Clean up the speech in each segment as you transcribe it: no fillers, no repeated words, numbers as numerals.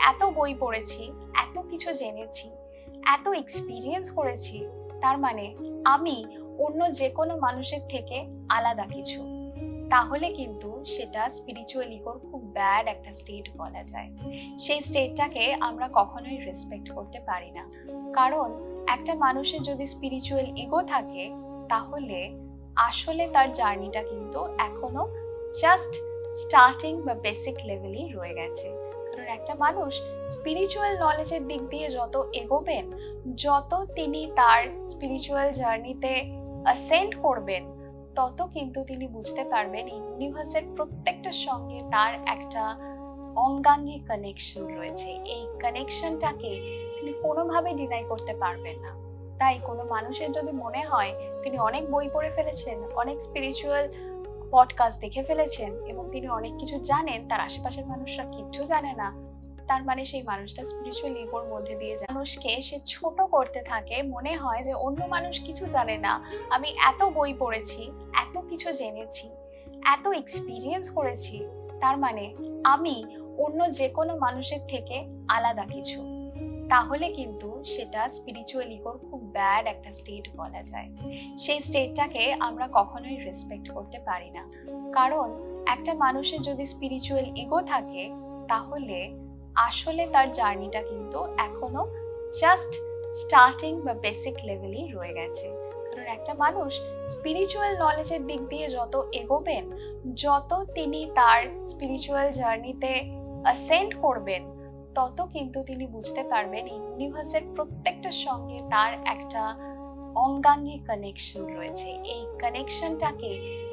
এত বই পড়েছি, এত কিছু জেনেছি, এত এক্সপেরিয়েন্স করেছি, তার মানে আমি অন্য যেকোনো মানুষের থেকে আলাদা কিছু। তাহলে কিন্তু সেটা স্পিরিচুয়াল ইগোর খুব ব্যাড একটা স্টেট বলা যায়। সেই স্টেটটাকে আমরা কখনোই রেসপেক্ট করতে পারি না। কারণ একটা মানুষের যদি স্পিরিচুয়াল ইগো থাকে, তাহলে আসলে তার জার্নিটা কিন্তু এখনো জাস্ট স্টার্টিং বা বেসিক লেভেলেই রয়ে গেছে। কারণ একটা মানুষ স্পিরিচুয়াল নলেজের দিক দিয়ে যত এগোবেন, যত তিনি তার স্পিরিচুয়াল জার্নিতে অ্যাসেন্ড করবেন, তত কিন্তু তিনি বুঝতে পারবেন এই ইউনিভার্সের প্রত্যেকটার সঙ্গে তার একটা অঙ্গাঙ্গী কানেকশন রয়েছে। এই কানেকশনটাকে তিনি কোনোভাবে ডিনাই করতে পারবেন না। তাই কোনো মানুষের যদি মনে হয় তিনি অনেক বই পড়ে ফেলেছেন, অনেক স্পিরিচুয়াল পডকাস্ট দেখে ফেলেছেন এবং তিনি অনেক কিছু জানেন, তার আশেপাশের মানুষরা কিচ্ছু জানে না, তার মানে সেই মানুষটা স্পিরিচুয়াল ইগোর মধ্যে দিয়ে যায়। মানুষকে সে ছোট করতে থাকে, মনে হয় যে অন্য মানুষ কিছু জানে না, আমি এত বই পড়েছি, এত কিছু জেনেছি, এত এক্সপিরিয়েন্স করেছি, তার মানে আমি অন্য যেকোনো মানুষের থেকে আলাদা কিছু। তাহলে কিন্তু সেটা স্পিরিচুয়াল ইগোর খুব ব্যাড একটা স্টেট বলা যায়। সেই স্টেটটাকে আমরা কখনোই রেসপেক্ট করতে পারি না। কারণ একটা মানুষের যদি স্পিরিচুয়াল ইগো থাকে, তাহলে আসলে তার জার্নিটা কিন্তু এখনো জাস্ট স্টার্টিং বা বেসিক লেভেলেই রয়ে গেছে। কারণ একটা মানুষ স্পিরিচুয়াল নলেজের দিক দিয়ে যত এগোবেন, যত তিনি তার স্পিরিচুয়াল জার্নিতে অ্যাসেন্ড করবেন, তত কিন্তু তিনি বুঝতে পারবেন এই ইউনিভার্সের প্রত্যেকটার সঙ্গে তার একটা অঙ্গাঙ্গী কানেকশন রয়েছে। এই কানেকশনটাকে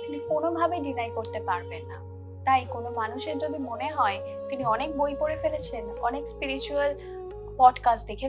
তিনি কোনোভাবে ডিনাই করতে পারবেন না। তাই কোনো মানুষের যদি মনে হয় তিনি অনেক বই পড়ে ফেলেছেন, অনেক স্পিরিচুয়াল পডকাস্ট দেখে